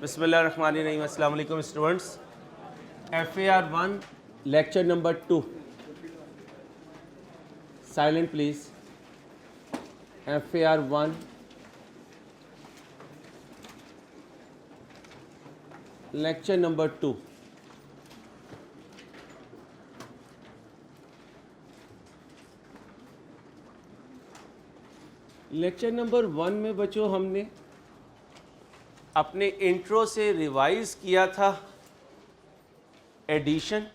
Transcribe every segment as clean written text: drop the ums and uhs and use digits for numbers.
बिस्मिल्लाहिर्रहमानिर्रहीम। अस्सलाम वालेकुम students. FAR 1 lecture number 2। Silent please. FAR 1 lecture number 2। Lecture number 1 में बच्चों हमने अपने इंट्रो से रिवाइज किया था एडिशन,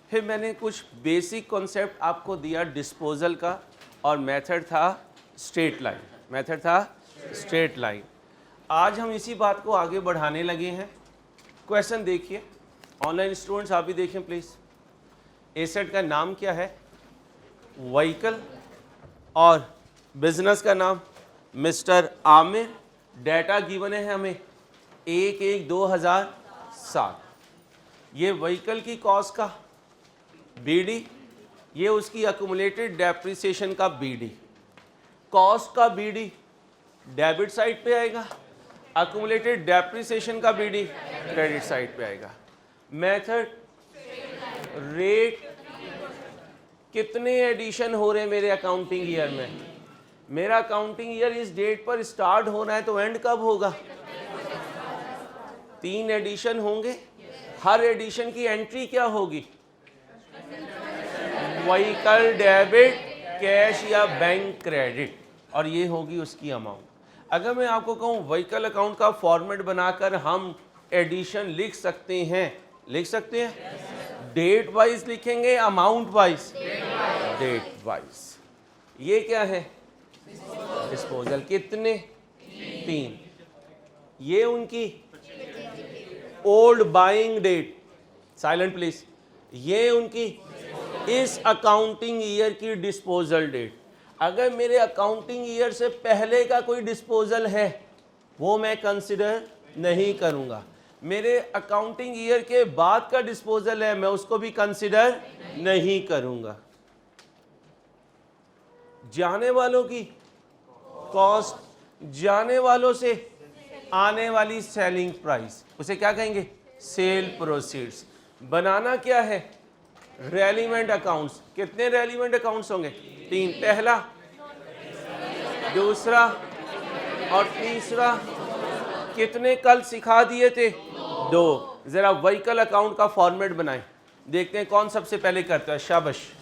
फिर मैंने कुछ बेसिक कॉन्सेप्ट आपको दिया डिस्पोजल का, और मेथड था स्ट्रेट लाइन। आज हम इसी बात को आगे बढ़ाने लगे हैं। क्वेश्चन देखिए, ऑनलाइन स्टूडेंट्स आप भी देखें प्लीज। एसेट का नाम क्या है? व्हीकल। और बिजनेस का नाम मिस्टर आमिर। डाटा गिवन है हमें 1/1/2007। ये व्हीकल की कॉस्ट का बीडी, ये उसकी अक्यूमुलेटेड डेप्रिसिएशन का बीडी। कॉस्ट का बीडी डेबिट साइड पे आएगा, अक्यूमुलेटेड डेप्रिसिएशन का बीडी क्रेडिट साइड पे आएगा। मेथड रेट, कितने एडिशन हो रहे हैं मेरे अकाउंटिंग ईयर में? मेरा अकाउंटिंग ईयर इस डेट पर स्टार्ट होना है, तो एंड कब होगा? 3 एडिशन होंगे। हर एडिशन की एंट्री क्या होगी? व्हीकल डेबिट, कैश या बैंक क्रेडिट, और ये होगी उसकी अमाउंट। अगर मैं आपको कहूँ व्हीकल अकाउंट का फॉर्मेट बनाकर हम एडिशन लिख सकते हैं, डेट वाइज लिखेंगे, अमाउंट वाइज? Date wise. ये क्या है? डिस्पोजल। कितने? 3। ये उनकी old buying date. Silent please. ये उनकी इस अकाउंटिंग ईयर की डिस्पोजल डेट। अगर मेरे अकाउंटिंग ईयर से पहले का कोई डिस्पोजल है, वो मैं कंसिडर नहीं करूंगा। मेरे अकाउंटिंग ईयर के बाद का डिस्पोजल है, मैं उसको भी कंसिडर नहीं करूंगा। जाने वालों की कॉस्ट, जाने वालों से आने वाली सेलिंग प्राइस, उसे क्या कहेंगे? Cell proceeds. बनाना क्या है? Relevant accounts. कितने रेलिवेंट अकाउंट्स होंगे? 3। पहला, दूसरा और तीसरा। कितने कल सिखा दिए थे? 2। जरा व्हीकल अकाउंट का फॉर्मेट बनाएं, देखते हैं कौन सबसे पहले करता है। शाबाश।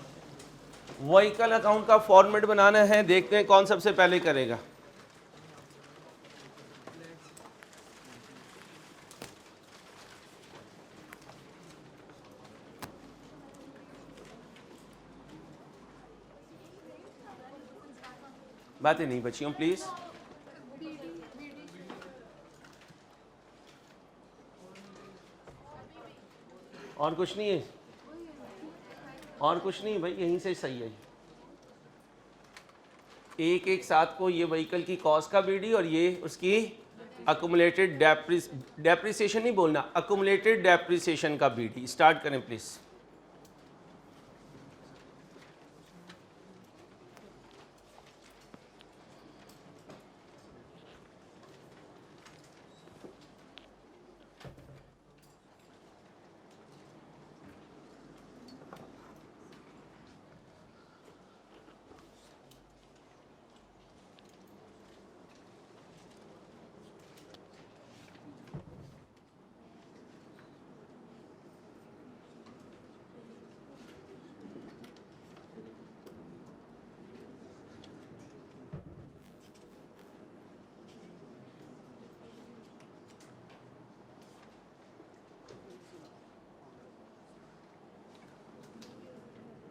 व्हीकल अकाउंट का फॉर्मेट बनाना है, देखते हैं कौन सबसे पहले करेगा। बातें नहीं बच्चियों प्लीज। और कुछ नहीं है, और कुछ नहीं भाई, यहीं से सही है। एक साथ को ये व्हीकल की कॉस्ट का बीडी और ये उसकी अक्यूमुलेटेड डेप्रिसिएशन नहीं बोलना, अक्यूमुलेटेड डेप्रिसिएशन का बीडी। स्टार्ट करें प्लीज।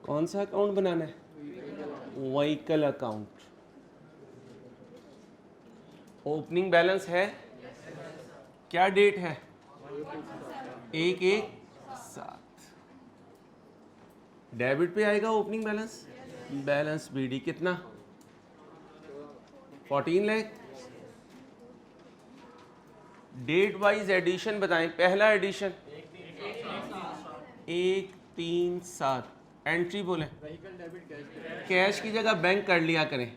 कौन सा अकाउंट बनाना है? Vehicle account. ओपनिंग बैलेंस है, क्या डेट है? 1/1/7। डेबिट पे आएगा ओपनिंग बैलेंस। बैलेंस बीडी कितना? 14 लाख। डेट वाइज एडिशन बताएं। पहला एडिशन 1/3/7। एंट्री बोले, कैश की जगह बैंक कर लिया करें।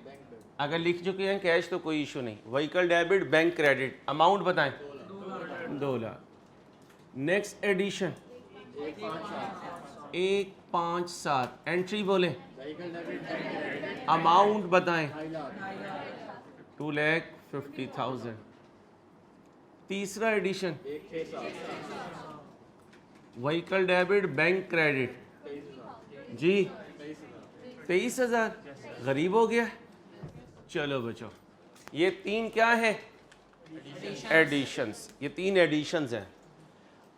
अगर लिख चुके हैं कैश तो कोई इशू नहीं। Vehicle debit bank credit, amount बताएं 2 लाख। नेक्स्ट एडिशन 157, एंट्री बोले, अमाउंट बताएं 2,50,000। तीसरा addition vehicle debit bank credit जी 23,000, गरीब हो गया। चलो बच्चों, ये 3 क्या है? एडिशंस। ये 3 एडिशंस हैं।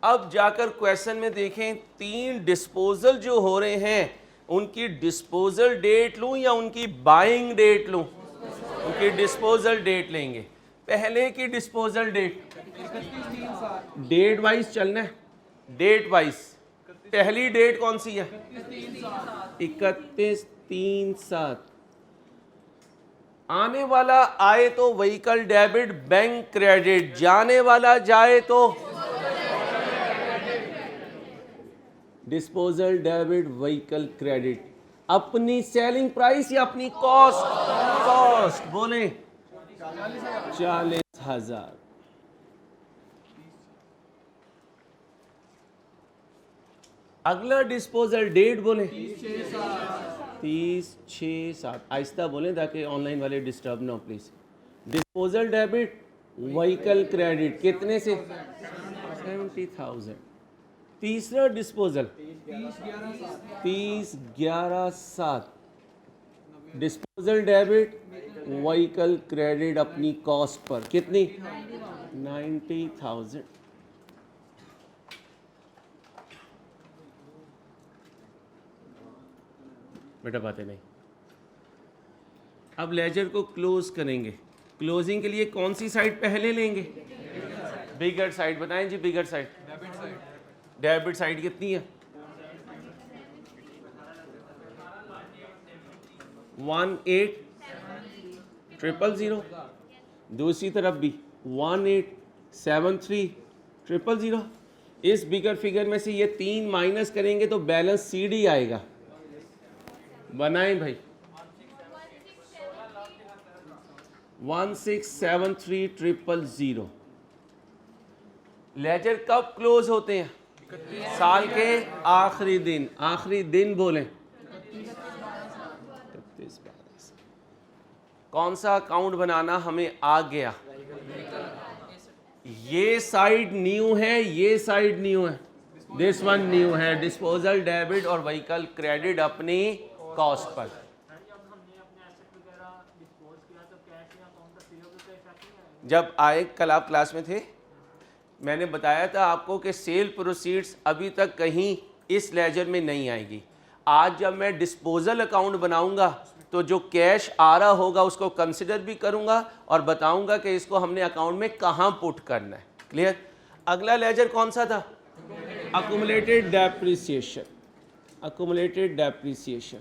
अब जाकर क्वेश्चन में देखें, 3 डिस्पोजल जो हो रहे हैं उनकी डिस्पोजल डेट लूं या उनकी बाइंग डेट लूं? उनकी डिस्पोजल डेट लेंगे। पहले की डिस्पोजल डेट, डेट वाइज चलना है, डेट वाइज। पहली डेट कौन सी है? 31/3/7। आने वाला आए तो व्हीकल डेबिट बैंक क्रेडिट, जाने वाला जाए तो डिस्पोजल डेबिट व्हीकल क्रेडिट। अपनी सेलिंग प्राइस या अपनी कॉस्ट? कॉस्ट बोले 40,000। अगला डिस्पोजल डेट बोले 30/6/7। आहिस्ता बोलें ताकि ऑनलाइन वाले डिस्टर्ब ना हो please. Disposal debit vehicle credit कितने से? 70,000। तीसरा disposal 30/11/7। Disposal debit vehicle credit अपनी कॉस्ट पर कितनी? 90,000। बेटा बातें नहीं। अब लेजर को क्लोज करेंगे। क्लोजिंग के लिए कौन सी साइड पहले लेंगे? बिगर साइड बताएं जी। बिगर साइड, डेबिट साइड कितनी है? 18,000। दूसरी तरफ भी 18,73,000। इस बिगर फिगर में से ये 3 माइनस करेंगे तो बैलेंस सीडी आएगा। बनाएं भाई। 16,73,000। लेजर कब क्लोज होते हैं? साल के आखिरी दिन। आखिरी दिन बोलें 31/12। कौन सा अकाउंट बनाना हमें आ गया? ये साइड न्यू है, ये साइड न्यू है, दिस वन न्यू है। डिस्पोजल डेबिट और व्हीकल क्रेडिट अपनी कॉस्ट पर। जब आए कल आप क्लास में थे, मैंने बताया था आपको कि सेल प्रोसीड्स अभी तक कहीं इस लेजर में नहीं आएगी। आज जब मैं डिस्पोजल अकाउंट बनाऊंगा तो जो कैश आ रहा होगा उसको कंसिडर भी करूंगा और बताऊंगा कि इसको हमने अकाउंट में कहां पुट करना है। क्लियर? अगला लेजर कौन सा था? Accumulated depreciation. Accumulated depreciation.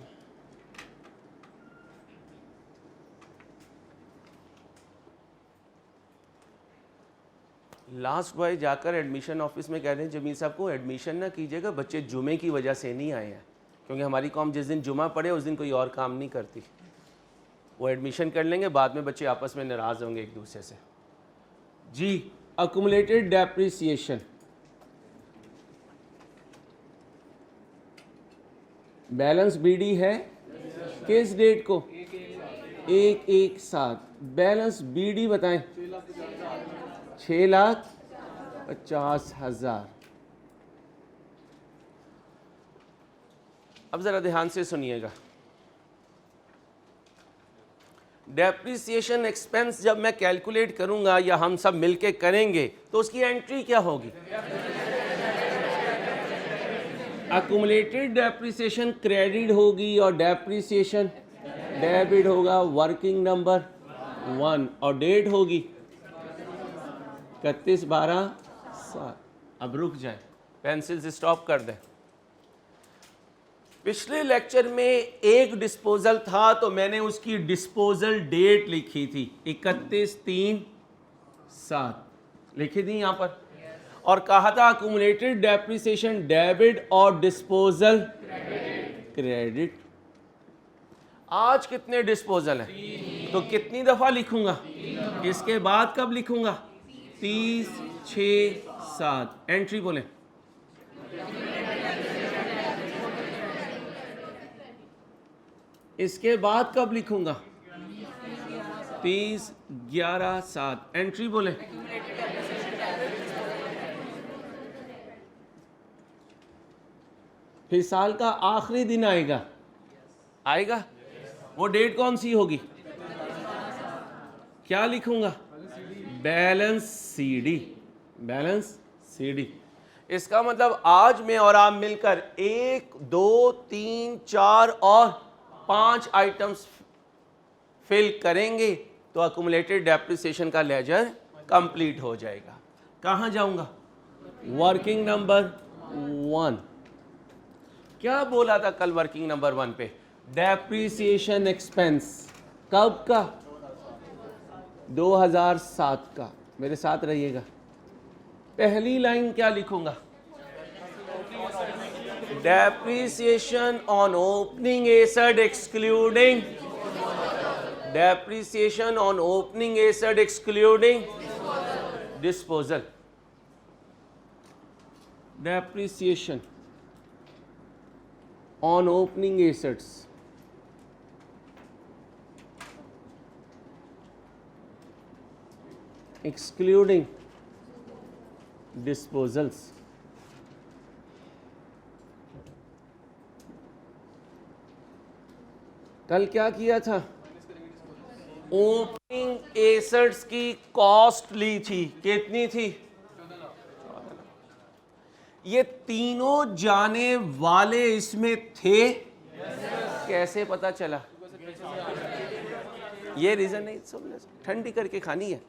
Last boy जाकर एडमिशन ऑफिस में कह रहे हैं जमील साहब को एडमिशन ना कीजिएगा, बच्चे जुमे की वजह से नहीं आए हैं, क्योंकि हमारी कौम जिस दिन जुमा पड़े उस दिन कोई और काम नहीं करती। वो एडमिशन कर लेंगे, बाद में बच्चे आपस में नाराज़ होंगे एक दूसरे से। जी अकुमुलेटेड डेप्रिसिएशन। बैलेंस बीडी है किस डेट को? 1/1/7। बैलेंस बीडी बताएं 6,50,000। अब जरा ध्यान से सुनिएगा। डेप्रिसिएशन एक्सपेंस जब मैं कैलकुलेट करूंगा या हम सब मिलके करेंगे तो उसकी एंट्री क्या होगी? अकुमुलेटेड डेप्रिसिएशन क्रेडिट होगी और डेप्रिसिएशन डेबिट होगा। वर्किंग नंबर 1 और डेट होगी 31/12/7। अब रुक जाए, पेंसिल से स्टॉप कर दें। पिछले लेक्चर में एक डिस्पोजल था तो मैंने उसकी डिस्पोजल डेट लिखी थी 31/3/7 लिखी थी यहां पर, और कहा था अकुमुलेटेड डेप्रिसिएशन डेबिट और डिस्पोजल क्रेडिट। आज कितने डिस्पोजल हैं? तो कितनी दफा लिखूंगा? इसके बाद कब लिखूंगा? 30, 6, 7। एंट्री बोले। इसके बाद कब लिखूंगा? 30, 11, 7। एंट्री बोले। फिर साल का आखिरी दिन आएगा, आएगा। वो डेट कौन सी होगी? क्या लिखूंगा? Balance CD. Balance CD. इसका मतलब आज मैं और आप मिलकर 1, 2, 3, 4 और 5 आइटम्स फिल करेंगे तो अक्यूमुलेटेड डेप्रिसिएशन का लेजर कंप्लीट हो जाएगा। कहां जाऊंगा? Working number 1। क्या बोला था कल वर्किंग नंबर 1 पे? डेप्रिसिएशन एक्सपेंस कब का? 2007 का। मेरे साथ रहिएगा। पहली लाइन क्या लिखूंगा? Depreciation on opening asset excluding, depreciation on opening asset excluding disposal. Depreciation on opening assets excluding disposals। कल क्या किया था? ओपनिंग एसेट्स की कॉस्ट ली थी। कितनी थी? ये तीनों जाने वाले इसमें थे। कैसे पता चला? ये रीजन नहीं, सब ठंडी करके खानी है,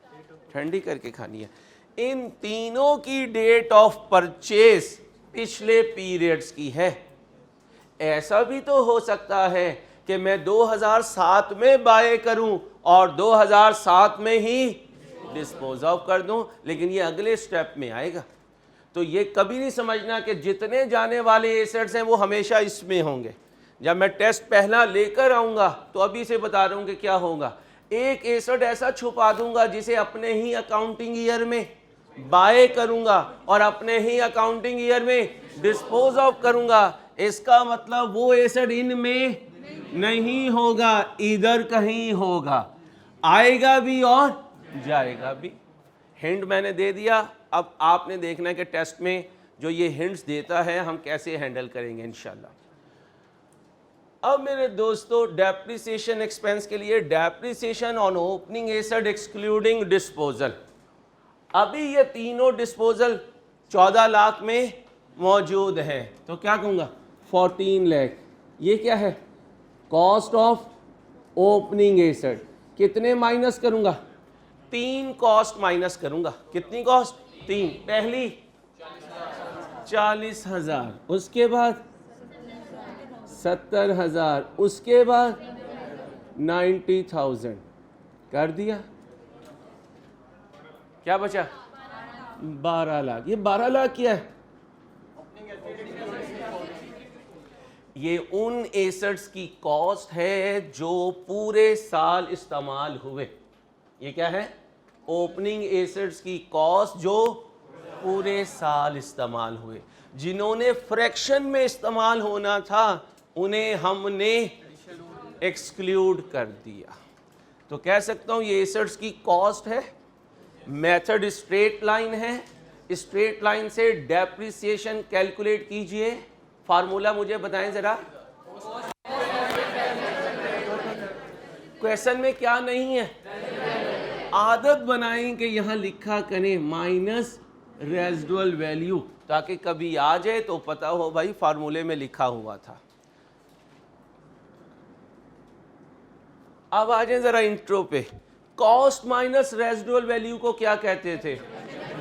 ठंडी करके खानी है। इन तीनों की डेट ऑफ परचेज पिछले पीरियड्स की है। ऐसा भी तो हो सकता है कि मैं 2007 में बाय करूं और 2007 में ही डिस्पोज ऑफ कर दूं, लेकिन ये अगले स्टेप में आएगा। तो ये कभी नहीं समझना कि जितने जाने वाले एसेट्स हैं वो हमेशा इसमें होंगे। जब मैं टेस्ट पहला लेकर आऊंगा तो अभी से बता रहा हूं कि क्या होगा। एक एसेट ऐसा छुपा दूंगा जिसे अपने ही अकाउंटिंग ईयर में बाय करूंगा और अपने ही अकाउंटिंग ईयर में डिस्पोज ऑफ करूंगा। इसका मतलब वो एसेट इनमें नहीं होगा, इधर कहीं होगा, आएगा भी और जाएगा भी। हिंट मैंने दे दिया। अब आपने देखना है कि टेस्ट में जो ये हिंट्स देता है हम कैसे हैंडल करेंगे इंशाल्लाह। अब मेरे दोस्तों, डेप्रिसिएशन एक्सपेंस के लिए depreciation on opening asset excluding disposal. अभी ये तीनों डिस्पोजल 14 लाख में मौजूद हैं, तो क्या कहूँगा? 14 लाख। ये क्या है? Cost of opening asset. कितने माइनस करूँगा? 3 कॉस्ट माइनस करूँगा। कितनी कॉस्ट? 3। पहली 40,000, उसके बाद 70,000, उसके बाद 90,000 कर दिया। क्या बचा? 12 लाख। ये 12 लाख क्या है? ये उन एसेट्स की कॉस्ट है जो पूरे साल इस्तेमाल हुए। ये क्या है? ओपनिंग एसेट्स की कॉस्ट जो पूरे साल इस्तेमाल हुए। जिन्होंने फ्रैक्शन में इस्तेमाल होना था उन्हें हमने एक्सक्लूड कर दिया। तो कह सकता हूं ये एसेट्स की कॉस्ट है। मेथड स्ट्रेट लाइन है। स्ट्रेट लाइन से डेप्रिसिएशन कैलकुलेट कीजिए। फार्मूला मुझे बताएं जरा। क्वेश्चन में क्या नहीं है? आदत बनाएं कि यहां लिखा करें माइनस रेजिडुअल वैल्यू, ताकि कभी आ जाए तो पता हो भाई फार्मूले में लिखा हुआ था। अब आ जाए जरा इंट्रो पे। कॉस्ट माइनस रेजिडुअल वैल्यू को क्या कहते थे?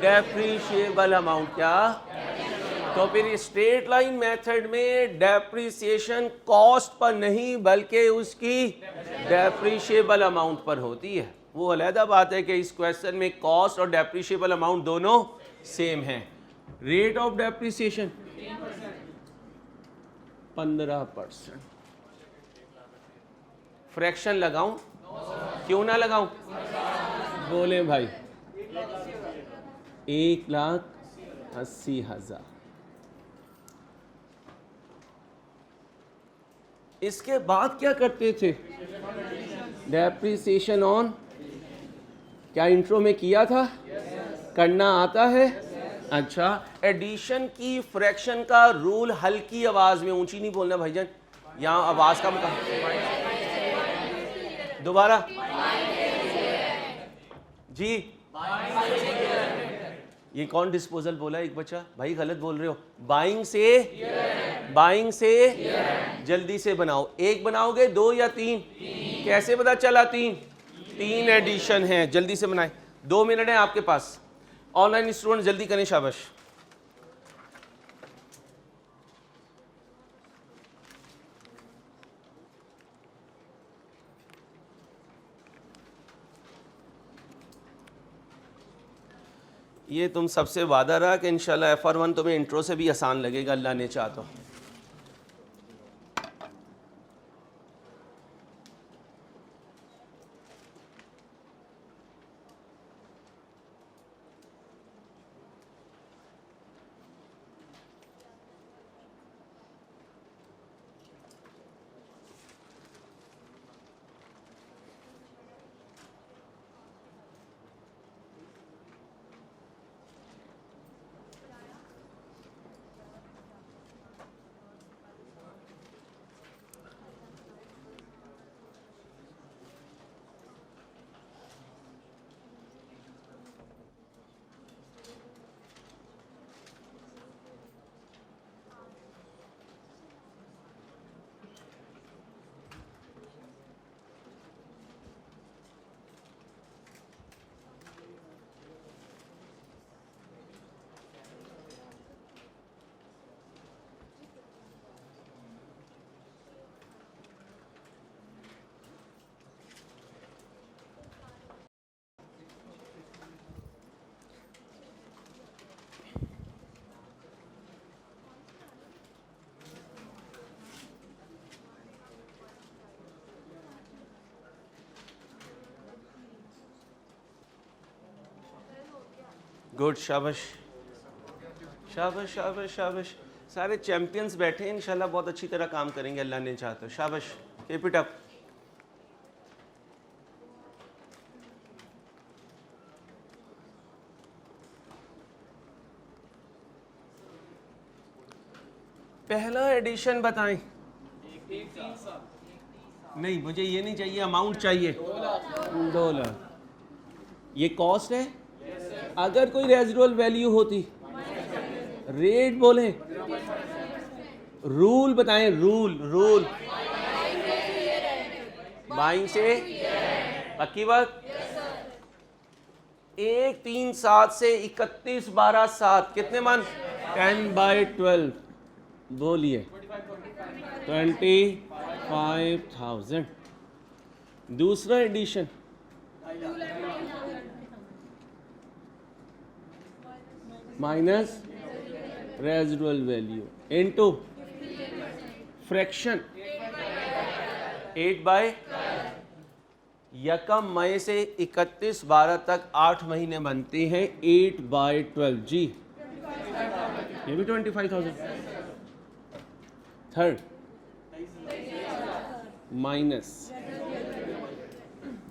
Depreciable amount. क्या? तो फिर स्ट्रेट लाइन मेथड में डेप्रिसिएशन कॉस्ट पर नहीं बल्कि उसकी डेप्रिशिएबल अमाउंट पर होती है। वो अलहदा बात है कि इस क्वेश्चन में कॉस्ट और डेप्रिशिएबल अमाउंट दोनों सेम हैं। Rate of depreciation 15%। फ्रैक्शन लगाऊं? क्यों ना लगाऊं? बोले भाई 1,80,000। इसके बाद क्या करते थे? डेप्रिसिएशन ऑन, क्या इंट्रो में किया था? करना आता है? अच्छा, एडिशन की फ्रैक्शन का रूल हल्की आवाज में, ऊंची नहीं बोलना भाईजान, यहाँ आवाज कम कर। दोबारा जी, ये कौन डिस्पोजल बोला? एक बच्चा भाई गलत बोल रहे हो। बाइंग से जल्दी से बनाओ। एक बनाओगे, दो या तीन? कैसे पता चला? तीन एडिशन है, जल्दी से बनाए। 2 मिनट है आपके पास। ऑनलाइन स्टूडेंट जल्दी करें, शाबाश। ये तुम सबसे वादा रहा कि इंशाल्लाह FR1 तुम्हें इंट्रो से भी आसान लगेगा, अल्लाह ने चाहा तो। गुड, शाबाश शाबाश शाबाश शाबाश। सारे चैंपियंस बैठे हैं, इंशाल्लाह बहुत अच्छी तरह काम करेंगे, अल्लाह ने चाहा तो। शाबाश, कीप इट अप। पहला एडिशन बताएं। नहीं, मुझे ये नहीं चाहिए, अमाउंट चाहिए। 2 लाख। ये कॉस्ट है। अगर कोई रेजिडुअल वैल्यू होती, रेट बोले, रूल बताएं। रूल बाइंग से पक्की बात। 1, 3, 7 से 31, 12, 7 कितने मान? 10/12 बोलिए 25,000। दूसरा addition minus residual value into fraction 8/, यकम मई से 31/12 तक 8 महीने बनते हैं। 8/12 जी, ये भी 25,000। थर्ड माइनस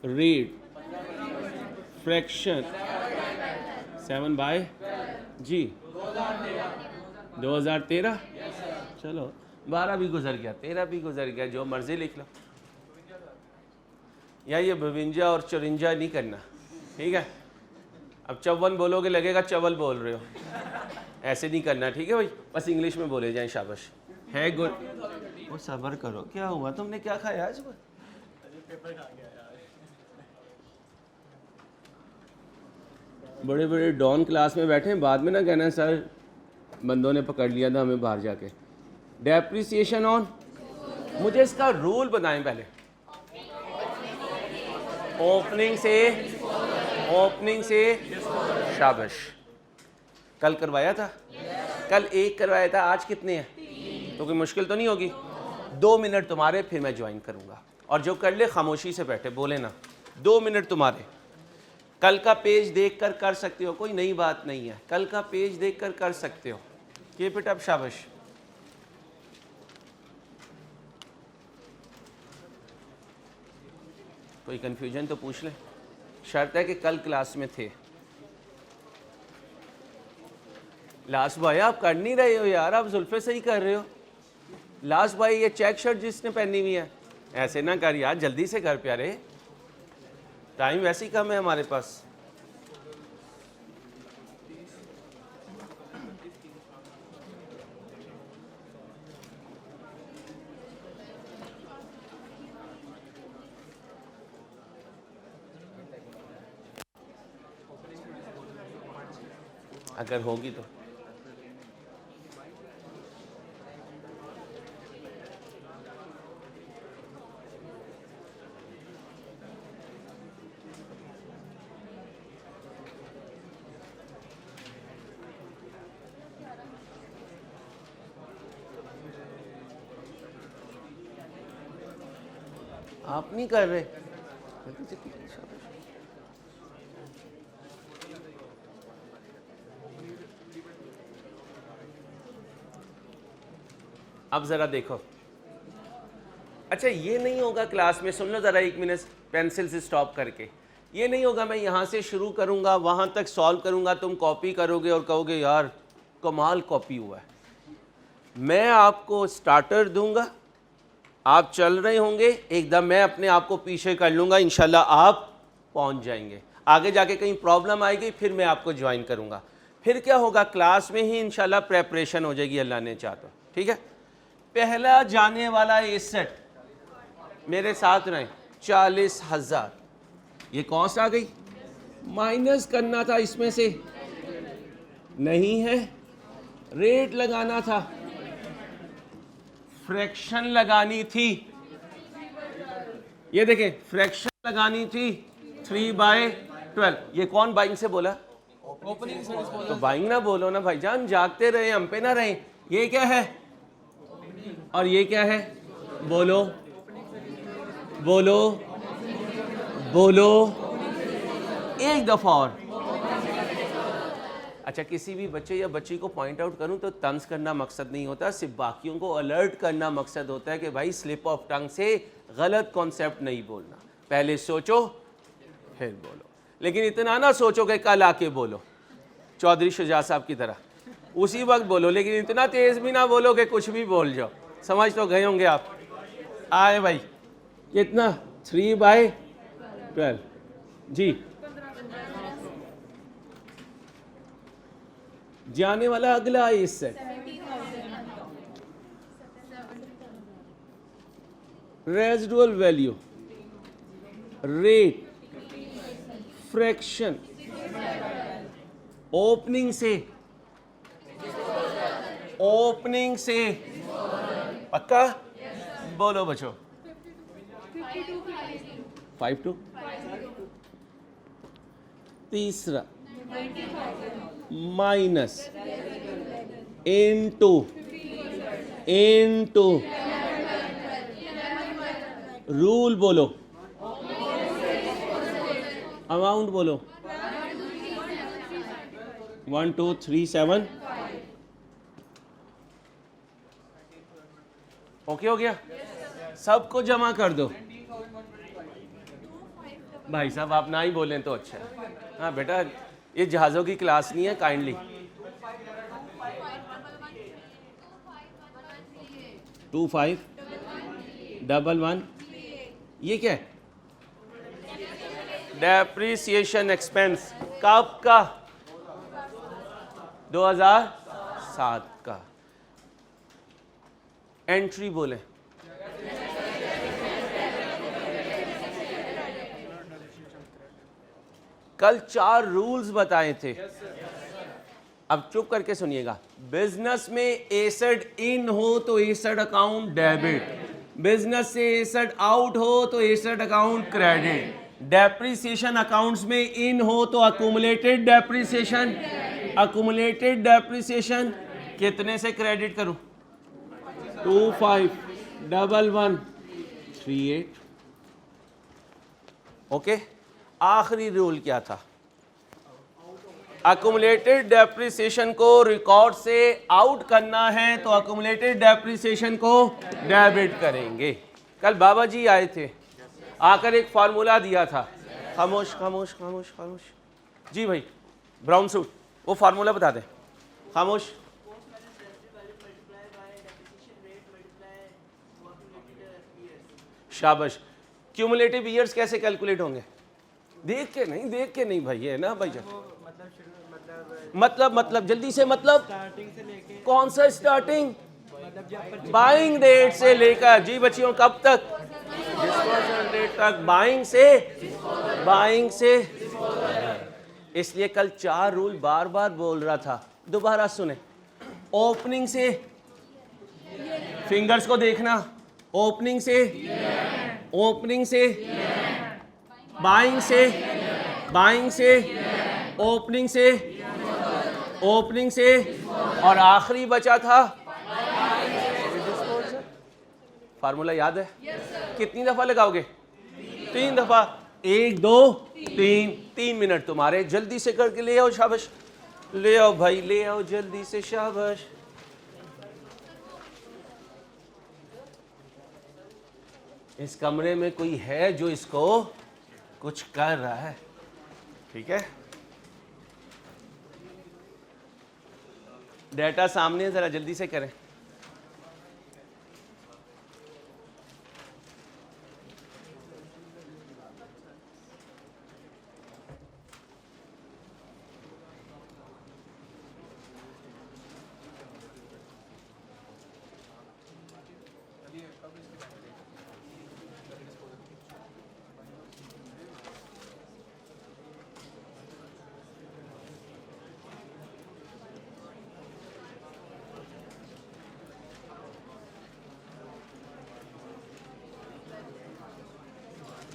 रेट फ्रैक्शन 7/, जी 2013। चलो 12 भी गुजर गया, 13 भी गुजर गया, जो मर्जी लिख लो। या ये 52 और 54 नहीं करना, ठीक है? अब 54 बोलोगे लगेगा चवल बोल रहे हो, ऐसे नहीं करना, ठीक है भाई? बस इंग्लिश में बोले जाएं। शाबाश, है गुड। वो सब्र करो। क्या हुआ, तुमने क्या खाया आज? बड़े बड़े डॉन क्लास में बैठे हैं, बाद में ना कहना सर बंदों ने पकड़ लिया था हमें बाहर जाके। डेप्रिसिएशन ऑन, मुझे इसका रूल बताएं पहले। ओपनिंग से शाबाश। कल करवाया था? कल एक करवाया था, आज कितने हैं? तो कोई मुश्किल तो नहीं होगी। 2 मिनट तुम्हारे, फिर मैं ज्वाइन करूंगा। और जो कर ले खामोशी से बैठे, बोले ना। 2 मिनट तुम्हारे। कल का पेज देखकर कर सकते हो, कोई नई बात नहीं है, कल का पेज देखकर कर सकते हो। कीप इट अप, शाबाश। कोई कंफ्यूजन तो पूछ ले, शर्त है कि कल क्लास में थे। लास्ट भाई आप कर नहीं रहे हो यार, आप जुल्फे सही कर रहे हो। लास्ट भाई ये चेक शर्ट जिसने पहनी हुई है, ऐसे ना कर यार, जल्दी से कर प्यारे, टाइम वैसे ही कम है हमारे पास। अगर होगी तो आप नहीं कर रहे। अब जरा देखो, अच्छा ये नहीं होगा क्लास में, सुन लो जरा 1 मिनट पेंसिल से स्टॉप करके। ये नहीं होगा मैं यहाँ से शुरू करूँगा, वहाँ तक सॉल्व करूँगा, तुम कॉपी करोगे और कहोगे यार कमाल कॉपी हुआ है। मैं आपको स्टार्टर दूंगा, आप चल रहे होंगे, एकदम मैं अपने आप को पीछे कर लूँगा, इंशाल्लाह आप पहुँच जाएंगे। आगे जाके कहीं प्रॉब्लम आएगी फिर मैं आपको ज्वाइन करूँगा। फिर क्या होगा, क्लास में ही इंशाल्लाह प्रेपरेशन हो जाएगी, अल्लाह ने चाहा तो। ठीक है, पहला जाने वाला एसेट मेरे साथ रहे 40,000। ये कॉस्ट आ गई, माइनस करना था इसमें से, नहीं है, रेट लगाना था, फ्रैक्शन लगानी थी। ये देखें फ्रैक्शन लगानी थी 3/12। ये कौन बाइंग से बोला? ओपनिंग से। तो बाइंग ना बोलो ना भाईजान, जागते रहे, हम पे ना रहे। ये क्या है और ये क्या है? बोलो बोलो बोलो एक दफा और। अच्छा, किसी भी बच्चे या बच्ची को पॉइंट आउट करूं तो तंज करना मकसद नहीं होता, सिर्फ बाकियों को अलर्ट करना मकसद होता है कि भाई स्लिप ऑफ टंग से गलत कॉन्सेप्ट नहीं बोलना, पहले सोचो फिर बोलो। लेकिन इतना ना सोचो कि कल आके बोलो चौधरी शुजा साहब की तरह, उसी वक्त बोलो, लेकिन इतना तेज भी ना बोलो कि कुछ भी बोल जाओ। समझ तो गए होंगे आप। आए भाई, कितना? 3/12 जी। जाने वाला अगला हिस्सा residual value, rate, fraction, opening से, ओपनिंग से पक्का बोलो बच्चों। 52। तीसरा माइनस इनटू रूल बोलो, अमाउंट बोलो 1 2 3 7। ओके हो गया? सबको जमा कर दो। भाई साहब आप ना ही बोलें तो अच्छा है। हाँ बेटा, ये जहाज़ों की क्लास नहीं है, काइंडली। 2511। ये क्या है? Depreciation expense. कब का? 2007 का। एंट्री बोले, कल 4 रूल्स बताए थे। अब चुप करके सुनिएगा। बिजनेस में एसेट इन हो तो एसेट अकाउंट डेबिट, बिजनेस से एसेट आउट हो तो asset account credit, depreciation accounts में इन हो तो अकुमुलेटेड डेप्रिसिएशन, अकुमुलेटेड डेप्रिसिएशन कितने से क्रेडिट करूं? 251138। ओके, आखिरी रूल क्या था? अकुमुलेटेड डेप्रिसिएशन को रिकॉर्ड से आउट करना है तो अकुमुलेटेड डेप्रिसिएशन को डेबिट करेंगे। कल बाबा जी आए थे, आकर एक फार्मूला दिया था। खामोश खामोश खामोश खामोश। जी भाई, ब्राउन सूट, वो फार्मूला बता दें। खामोश। शाबाश। क्यूमुलेटिव ईयर्स कैसे कैलकुलेट होंगे? देख के नहीं भाई, है ना भाई जान? मतलब जल्दी से, मतलब स्टार्टिंग से लेके कौन सा स्टार्टिंग? मतलब बाइंग डेट से लेकर, जी बच्चियों, कब तक? डिस्पोजल डेट तक। बाइंग से। इसलिए कल 4 रूल बार बार बोल रहा था, दोबारा सुने। ओपनिंग से, फिंगर्स को देखना, ओपनिंग से, ओपनिंग से, बाइंग से, बाइंग से, ओपनिंग से, ओपनिंग से, और आखिरी बचा था डिस्पोजल। फार्मूला याद है? कितनी दफा लगाओगे? 3 दफा। 1 2 3, 3 मिनट तुम्हारे। जल्दी से करके ले आओ। शाबाश, ले आओ भाई, ले आओ जल्दी से। शाबाश। इस कमरे में कोई है जो इसको कुछ कर रहा है? ठीक है, डेटा सामने, जरा जल्दी से करें।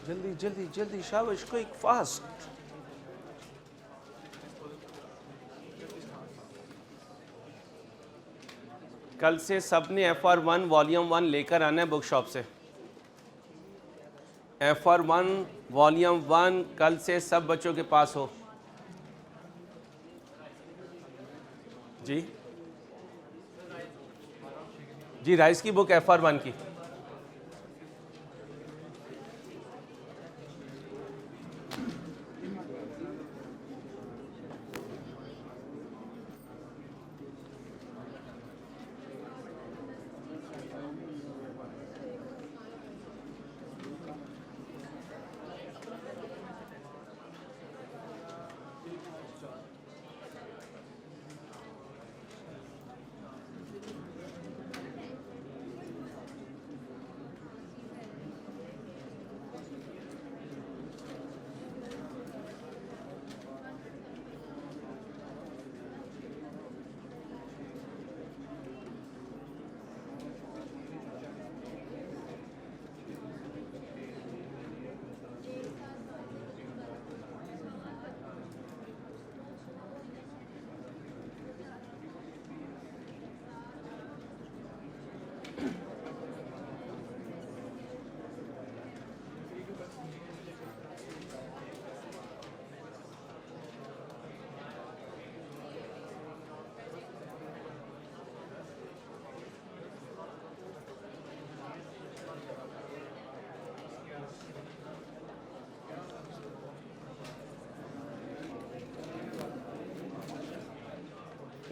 जल्दी जल्दी जल्दी, शाबाश, क्विक फास्ट। कल से सबने FR1 वॉल्यूम 1 लेकर आना है बुक शॉप से। FR1 वॉल्यूम 1 कल से सब बच्चों के पास हो। जी जी, राइस की बुक FR1 की।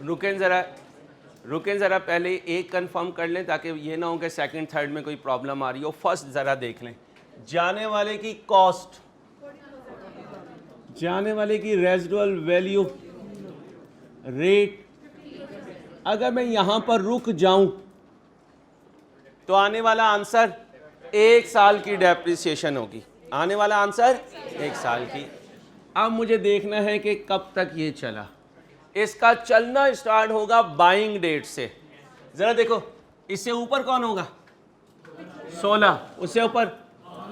रुकें ज़रा, पहले एक कंफर्म कर लें ताकि ये ना हो कि सेकंड थर्ड में कोई प्रॉब्लम आ रही हो। फर्स्ट ज़रा देख लें, जाने वाले की कॉस्ट, जाने वाले की रेजिडुअल वैल्यू, रेट। अगर मैं यहाँ पर रुक जाऊँ तो आने वाला आंसर 1 साल की डेप्रिसिएशन होगी। आने वाला आंसर 1 साल की। अब मुझे देखना है कि कब तक ये चला। इसका चलना स्टार्ट होगा बाइंग डेट से। जरा देखो, इससे ऊपर कौन होगा? 16, उससे ऊपर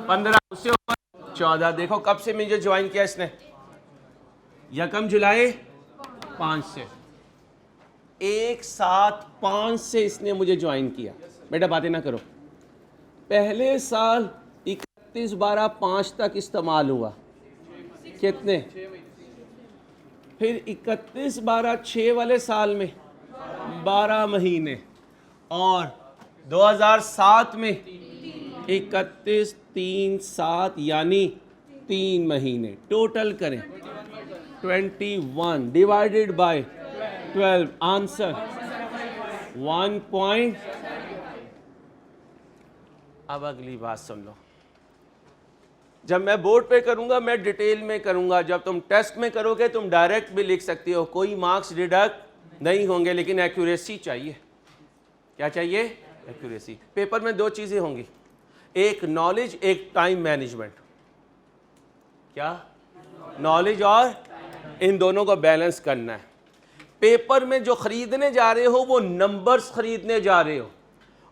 15, उससे ऊपर 14। देखो कब से मुझे ज्वाइन किया इसने? 1 जुलाई 5 से। 1/7/5 से इसने मुझे ज्वाइन किया। बेटा बातें ना करो। पहले साल 31/12/5 तक इस्तेमाल हुआ, कितने? फिर 31/12/6 वाले साल में 12 महीने, और 2007 में 31/3/7 यानी 3 महीने। टोटल करें 21 डिवाइडेड बाय 12, आंसर 1. अब अगली बात सुन लो, जब मैं बोर्ड पे करूंगा मैं डिटेल में करूंगा, जब तुम टेस्ट में करोगे तुम डायरेक्ट भी लिख सकती हो, कोई मार्क्स डिडक्ट नहीं होंगे, लेकिन एक्यूरेसी चाहिए। क्या चाहिए? एक्यूरेसी। पेपर में 2 चीज़ें होंगी, एक नॉलेज, एक टाइम मैनेजमेंट। क्या? नॉलेज और इन दोनों को बैलेंस करना है। पेपर में जो खरीदने जा रहे हो वो नंबर्स खरीदने जा रहे हो,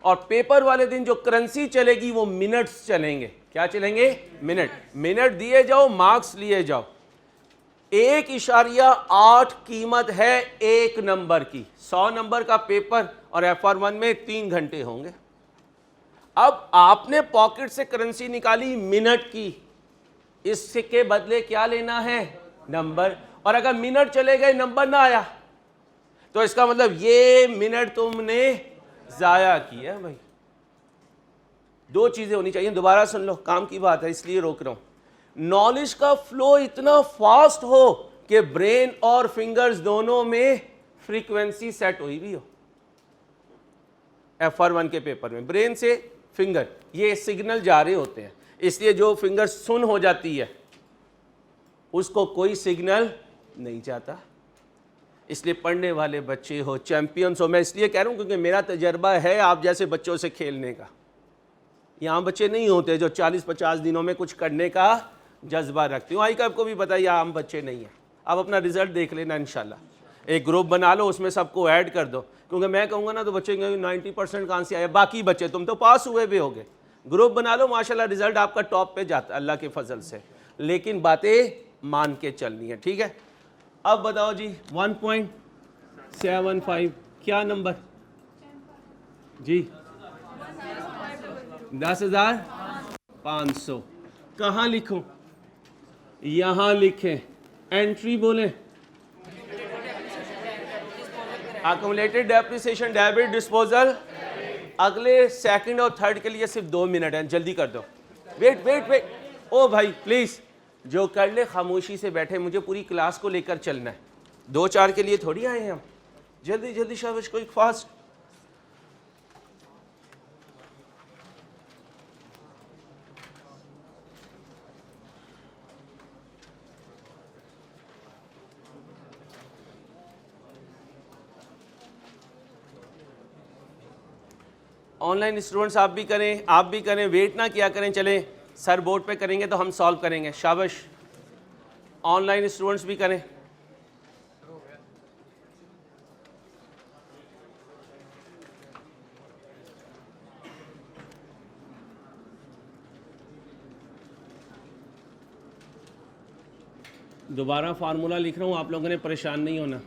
और पेपर वाले दिन जो करेंसी चलेगी वो मिनट्स चलेंगे। क्या चलेंगे? मिनट। मिनट दिए जाओ, मार्क्स लिए जाओ। 1.8 कीमत है एक नंबर की। 100 नंबर का पेपर और FR1 में 3 घंटे होंगे। अब आपने पॉकेट से करेंसी निकाली मिनट की, इसके बदले क्या लेना है? नंबर। और अगर मिनट चले गए, नंबर ना आया, तो इसका मतलब ये मिनट तुमने जाया किया भाई। 2 चीजें होनी चाहिए। दोबारा सुन लो, काम की बात है इसलिए रोक रहा हूं। नॉलेज का फ्लो इतना फास्ट हो कि ब्रेन और फिंगर्स दोनों में फ्रीक्वेंसी सेट हुई भी हो। FR1 के पेपर में ब्रेन से फिंगर ये सिग्नल जा रहे होते हैं, इसलिए जो फिंगर सुन हो जाती है उसको कोई सिग्नल नहीं जाता। इसलिए पढ़ने वाले बच्चे हो, चैंपियंस हो। मैं इसलिए कह रहा हूं क्योंकि मेरा तजर्बा है आप जैसे बच्चों से खेलने का। यहाँ बच्चे नहीं होते जो 40-50 दिनों में कुछ करने का जज्बा रखते हो। आई का आपको भी पता है आम बच्चे नहीं हैं। आप अपना रिजल्ट देख लेना इंशाल्लाह। एक ग्रुप बना लो, उसमें सबको ऐड कर दो, क्योंकि मैं कहूँगा ना तो बच्चे 90% कहाँ से आए, बाकी बच्चे तुम तो पास हुए भी होगे। ग्रुप बना लो, माशाल्लाह रिजल्ट आपका टॉप पे जाता है अल्लाह के फजल से। लेकिन बातें मान के चलनी है, ठीक है? अब बताओ जी 1.75 क्या नंबर जी? 10,500। कहाँ लिखूं? यहां लिखें। एंट्री बोले अक्यूमुलेटेड डेप्रिसिएशन, डेबिट, डिस्पोजल। अगले सेकंड और थर्ड के लिए सिर्फ 2 मिनट हैं, जल्दी कर दो। वेट वेट वेट, ओ भाई प्लीज, जो कर ले खामोशी से बैठे, मुझे पूरी क्लास को लेकर चलना है। 2-4 के लिए थोड़ी आए हैं हम। जल्दी जल्दी शाबाश, कोई फास्ट। ऑनलाइन स्टूडेंट्स आप भी करें, आप भी करें, वेट ना किया करें। चलें सर बोर्ड पे करेंगे तो हम सॉल्व करेंगे। शाबाश, ऑनलाइन स्टूडेंट्स भी करें। दोबारा फार्मूला लिख रहा हूँ, आप लोगों ने परेशान नहीं होना।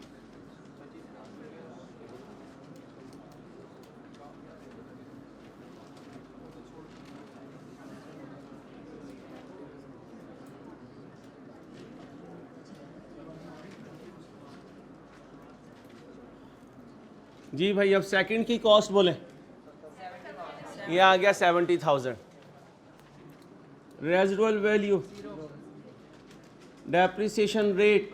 जी भाई, अब सेकंड की कॉस्ट बोले। ये आ गया 70,000। Residual value, depreciation rate,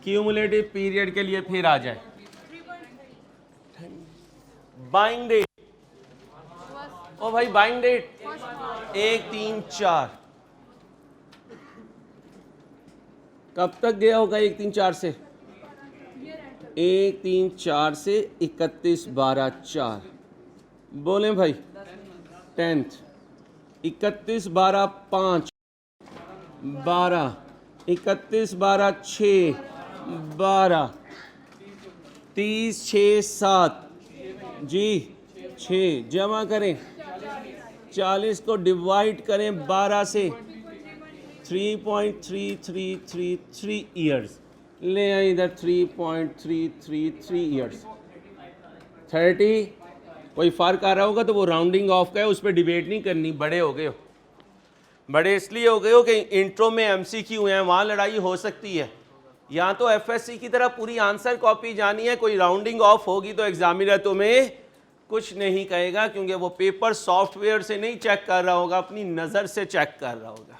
cumulative period के लिए फिर आ जाए। बाइंग डेट, ओ भाई बाइंग डेट 1-3-4। कब तक गया होगा 1-3-4 से? 1-3-4 से 31/12/4 बोले भाई। 10th 31/12/5 12, 31/12/6 12, 30/6/7 जी 6 जमा करें। 40 को डिवाइड करें 12 से, 3.3333 ईयर्स ले आए इधर। 3.333 ईयर्स। 30 कोई फ़र्क आ रहा होगा तो वो राउंडिंग ऑफ का है, उस पर डिबेट नहीं करनी, बड़े हो गए हो। बड़े इसलिए हो गए हो कि इंट्रो में एमसीक्यू हैं, वहाँ लड़ाई हो सकती है। यहाँ तो एफएससी की तरह पूरी आंसर कॉपी जानी है, कोई राउंडिंग ऑफ होगी तो एग्जामिनर तुम्हें कुछ नहीं कहेगा, क्योंकि वो पेपर सॉफ्टवेयर से नहीं चेक कर रहा होगा, अपनी नज़र से चेक कर रहा होगा।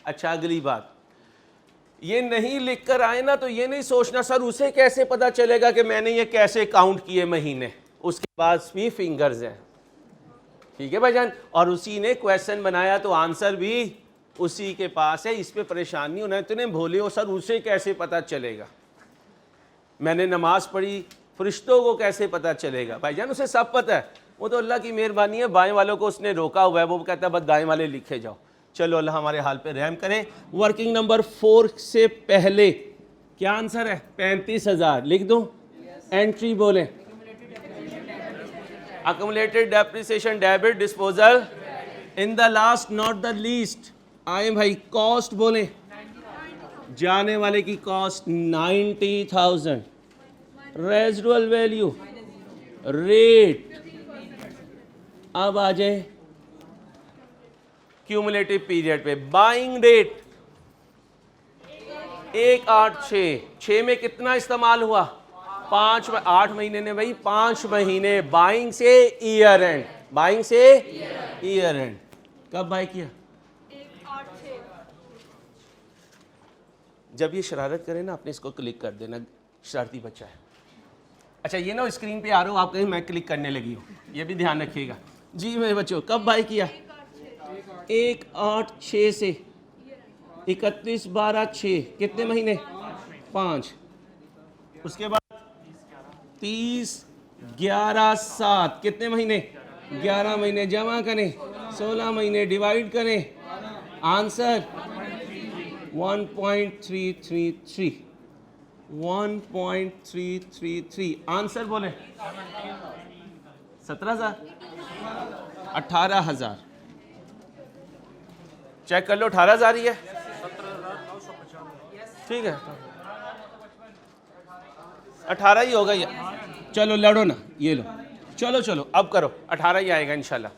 अच्छा, अगली बात, ये नहीं लिख कर आए ना तो ये नहीं सोचना सर उसे कैसे पता चलेगा कि मैंने ये कैसे काउंट किए महीने, उसके पास भी फिंगर्स हैं, ठीक है भाईजान, और उसी ने क्वेश्चन बनाया तो आंसर भी उसी के पास है, इस पे परेशान नहीं होना। इतने भोले हो सर उसे कैसे पता चलेगा, मैंने नमाज पढ़ी फरिश्तों को कैसे पता चलेगा, भाईजान उसे सब पता है, वो तो अल्लाह की मेहरबानी है, बाएं वालों को उसने रोका हुआ है, वो कहता है बस दाएं वाले लिखे जाओ। चलो अल्लाह हमारे हाल पे रहम करे। वर्किंग नंबर 4 से पहले क्या आंसर है? 35,000 लिख दूं? एंट्री बोले, accumulated depreciation debit disposal in the last not the least। आए भाई, कॉस्ट बोले, जाने वाले की कॉस्ट 90,000, रेजिडुअल वैल्यू, रेट, अब आ जाए क्यूमुलेटिव पीरियड पे। बाइंग डेट 1/8/6, 6 में कितना इस्तेमाल हुआ? 5, 8 महीने ने भाई 5 महीने, बाइंग से ईयर एंड, बाइंग से ईयर एंड। कब बाय किया? 1/8/6। जब ये शरारत करे ना आपने इसको क्लिक कर देना, शरारती बच्चा है। अच्छा, ये ना स्क्रीन पे आ रहा हो आप, कहीं मैं क्लिक करने लगी हूँ, ये भी ध्यान रखिएगा जी मेरे बच्चों। कब बाय किया? 1/8/6 से 31/12/6, कितने महीने? 5। उसके बाद 30/11/7, कितने महीने? 11 महीने। जमा करें 16 महीने, डिवाइड करें, आंसर 1.333, 1.333। आंसर बोले 17,000, 18,000। चेक कर लो, 18,000 ही है, ठीक है 18 ही होगा ये। चलो लड़ो ना, ये लो, चलो चलो अब करो, 18 ही आएगा इंशाल्लाह।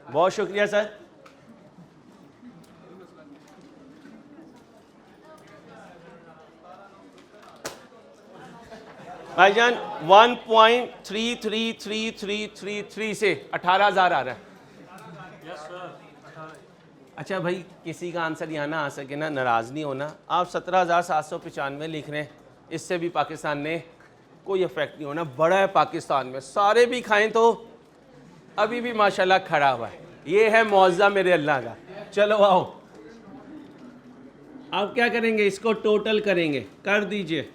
बहुत शुक्रिया सर। भाईजान 1.333333 से 18,000 आ रहा है। अच्छा भाई, किसी का आंसर यहाँ ना आ सके ना, नाराज़ नहीं होना। आप 17,795 लिख रहे हैं, इससे भी पाकिस्तान ने कोई इफेक्ट नहीं होना। बड़ा है पाकिस्तान में, सारे भी खाएं तो अभी भी माशाल्लाह खड़ा हुआ है। ये है मौज़ा मेरे अल्लाह का। चलो आओ, आप क्या करेंगे? इसको टोटल करेंगे, कर दीजिए।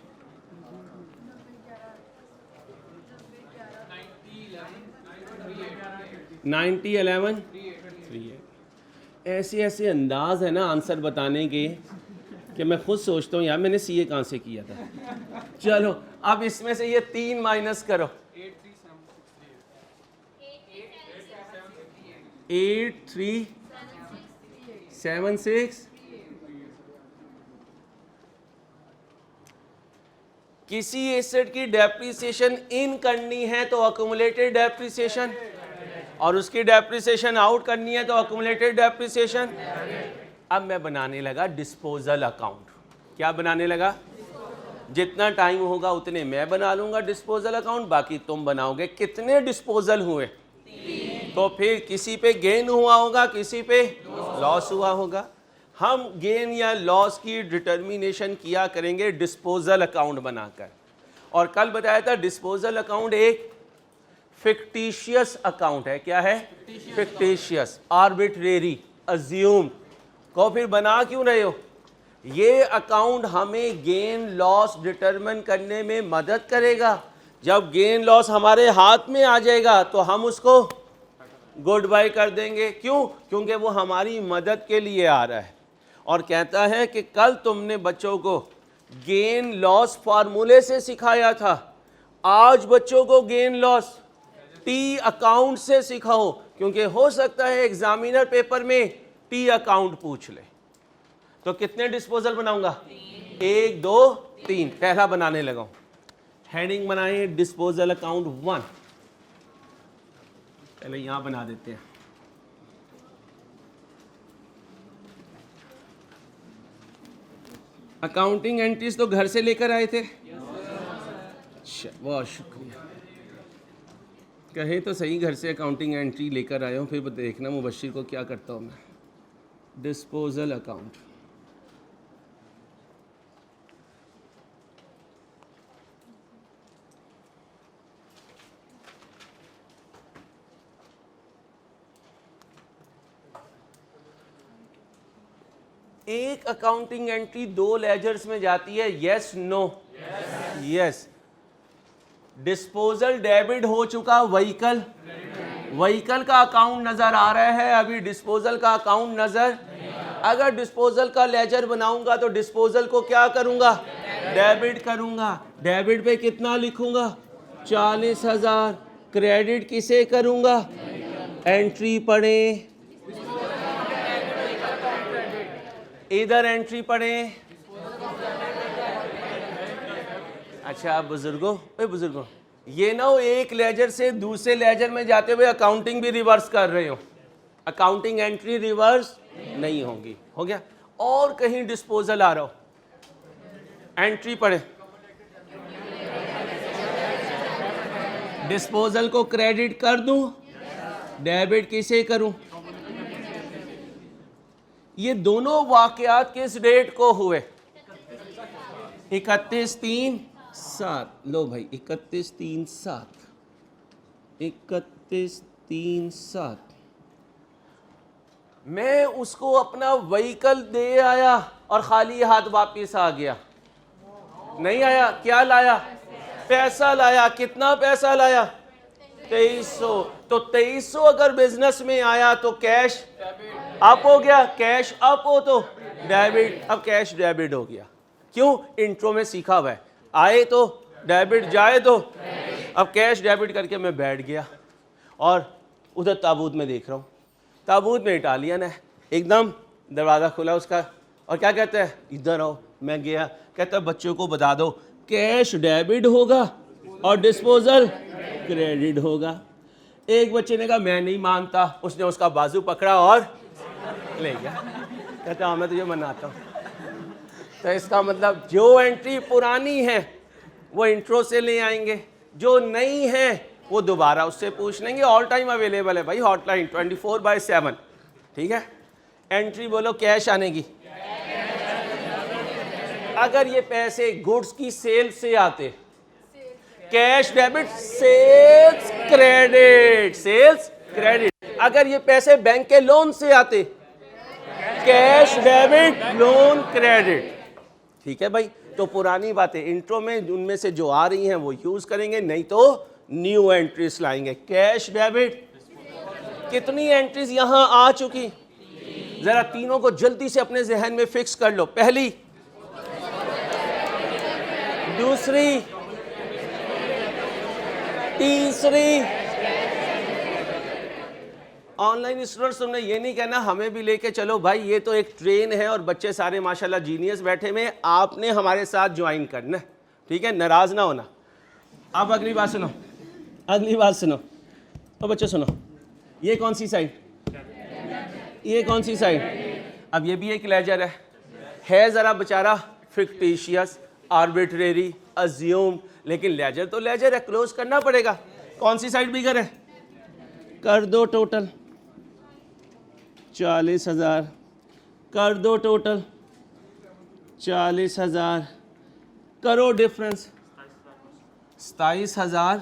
90, 11, 3। ऐसे ऐसे अंदाज है ना आंसर बताने के कि मैं खुद सोचता हूँ यार मैंने सीए कहाँ से किया था। चलो अब इसमें से ये 3 माइनस करो, 8376। किसी एसेट की डेप्रिसिएशन इन करनी है तो अक्यूमुलेटेड डेप्रिसिएशन, और उसकी डेप्रिसिएशन आउट करनी है तो अक्यूमुलेटेड डेप्रिसिएशन। अब मैं बनाने लगा डिस्पोजल अकाउंट। क्या बनाने लगा? जितना टाइम होगा उतने मैं बना लूंगा डिस्पोजल अकाउंट, बाकी तुम बनाओगे। कितने डिस्पोजल हुए? 3। तो फिर किसी पे गेन हुआ होगा, किसी पे लॉस हुआ होगा। हम गेन या लॉस की डिटर्मिनेशन किया करेंगे डिस्पोजल अकाउंट बनाकर। और कल बताया था डिस्पोजल अकाउंट एक फिक्टिशियस अकाउंट है। क्या है? Fictitious, arbitrary, assume. को फिर बना क्यों रहे हो? ये अकाउंट हमें गेन लॉस डिटरमिन करने में मदद करेगा। जब गेन लॉस हमारे हाथ में आ जाएगा तो हम उसको गुड बाय कर देंगे। क्यों? क्योंकि वो हमारी मदद के लिए आ रहा है। और कहता है कि कल तुमने बच्चों को गेन लॉस फार्मूले से सिखाया था, आज बच्चों को गेन लॉस टी अकाउंट से सिखाओ, क्योंकि हो सकता है एग्जामिनर पेपर में टी अकाउंट पूछ ले। तो कितने डिस्पोजल बनाऊंगा? 1, 2, 3। पहला बनाने लगा हूं, हेडिंग बनाए डिस्पोजल अकाउंट 1। पहले यहां बना देते हैं। अकाउंटिंग एंट्रीज तो घर से लेकर आए थे। बहुत शुक्रिया। कहें तो सही, घर से अकाउंटिंग एंट्री लेकर आया हूँ, फिर देखना मुबशिर को क्या करता हूँ मैं। डिस्पोजल अकाउंट, एक अकाउंटिंग एंट्री 2 लेजर्स में जाती है, yes no? Yes. Disposal debit हो चुका, व्हीकल, व्हीकल का अकाउंट नजर आ रहा है, अभी डिस्पोजल का अकाउंट नजर। अगर डिस्पोजल का लेजर बनाऊंगा तो डिस्पोजल को क्या करूंगा? डेबिट करूंगा। डेबिट पे कितना लिखूंगा? 40,000। क्रेडिट किसे करूंगा? एंट्री पढ़ें, इधर एंट्री पढ़ें। अच्छा बुजुर्गों, बुजुर्गों, ये ना वो एक लेजर से दूसरे लेजर में जाते हुए अकाउंटिंग भी रिवर्स कर रहे हो, अकाउंटिंग एंट्री रिवर्स नहीं होगी। हो गया? और कहीं डिस्पोजल आ रहा हो, एंट्री पढ़े, डिस्पोजल को क्रेडिट कर दूं, डेबिट किसे करूं? ये दोनों वाकयात किस डेट को हुए? 31/3/7। लो भाई 31/3/7, 31/3/7। मैं उसको अपना व्हीकल दे आया और खाली हाथ वापिस आ गया। नहीं आया, क्या लाया? पैसा लाया। कितना पैसा लाया? 2300। तो 2300 अगर बिजनेस में आया तो कैश अप हो गया, कैश अप हो तो डेबिट, अब कैश डेबिट हो गया। क्यों? इंट्रो में सीखा हुआ है, आए तो डेबिट, जाए तो। अब कैश डेबिट करके मैं बैठ गया और उधर ताबूत में देख रहा हूँ, ताबूत में इटालियन है, एकदम दरवाज़ा खुला उसका, और क्या कहता है? इधर आओ। मैं गया, कहता है बच्चों को बता दो कैश डेबिट होगा और डिस्पोजल क्रेडिट होगा। एक बच्चे ने कहा मैं नहीं मानता, उसने उसका बाजू पकड़ा और ले गया। कहता हाँ मैं तुझे मनाता हूँ। तो इसका मतलब जो एंट्री पुरानी है वो इंट्रो से ले आएंगे, जो नई है वो दोबारा उससे पूछ लेंगे। ऑल टाइम अवेलेबल है भाई, हॉटलाइन 24/7। ठीक है? एंट्री बोलो कैश आने की। अगर ये पैसे गुड्स की सेल से आते, cash debit, sales credit, sales credit. अगर ये पैसे बैंक के लोन से आते, कैश डेबिट, लोन क्रेडिट। ठीक है भाई? तो पुरानी बातें इंट्रो में उनमें से जो आ रही हैं वो यूज करेंगे, नहीं तो न्यू एंट्रीज लाएंगे। कैश डेबिट, कितनी एंट्रीज यहां आ चुकी? जरा तीनों को जल्दी से अपने जहन में फिक्स कर लो। पहली, दूसरी, तीसरी। ऑनलाइन स्टूडेंट्स, तुमने ये नहीं कहना हमें भी लेके चलो भाई, ये तो एक ट्रेन है और बच्चे सारे माशाल्लाह जीनियस बैठे में, आपने हमारे साथ ज्वाइन करना। ठीक है? नाराज ना होना। अब अगली बात सुनो, अगली बात सुनो। तो बच्चे सुनो, ये कौन सी साइड? ये कौन सी साइड? अब ये भी एक लेजर है ज़रा बेचारा फिक्टिशियस, आर्बिट्रेरी, अज्यूम, लेकिन लेजर तो लेजर है, क्लोज करना पड़ेगा। कौन सी साइड बिगर है? कर दो टोटल 40,000, कर दो टोटल 40,000, करो डिफरेंस 27,000।